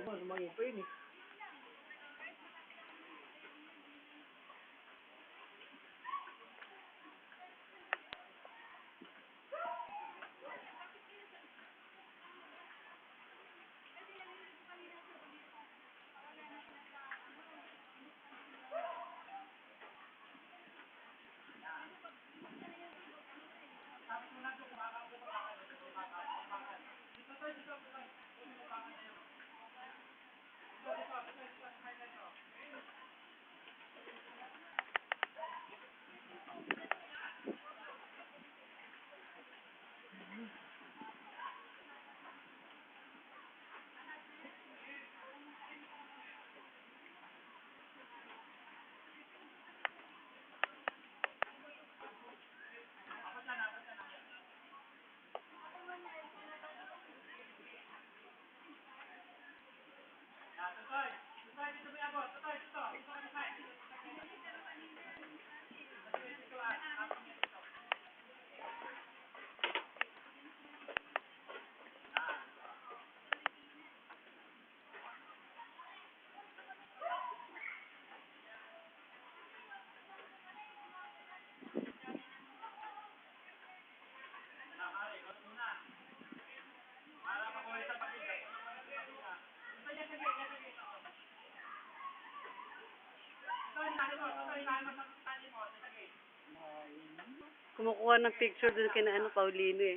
Lumayo pa yun eh. Kumukuha ng picture dun kina Paulino eh.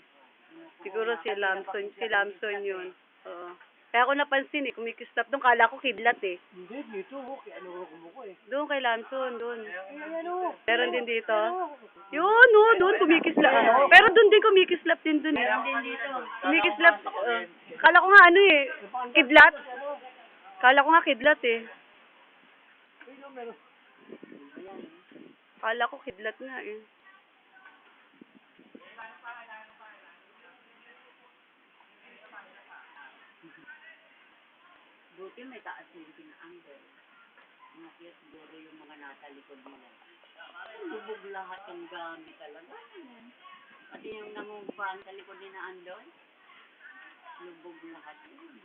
Siguro si Lamson yun. Oo. Kaya ako napansin eh, kumikislap doon. Kala ko kidlat eh. Hindi, dito. Kaya ano kumuko eh. Doon kay Lamson, doon. Ano? Meron din dito. Yun, no, doon kumikislap. Pero doon din kumikislap din doon eh. Meron din dito. Kumikislap. Kala ko nga ano eh, kidlat. Kala ko nga kidlat eh. Kala ko kidlat nga eh. Buti may taas yung pinaanggal. Nakita siguro yung mga nasa likod nila. Lubog lahat yung gamit talaga. Pati yung nangungupahan sa likod nila andon. Lubog lahat yun.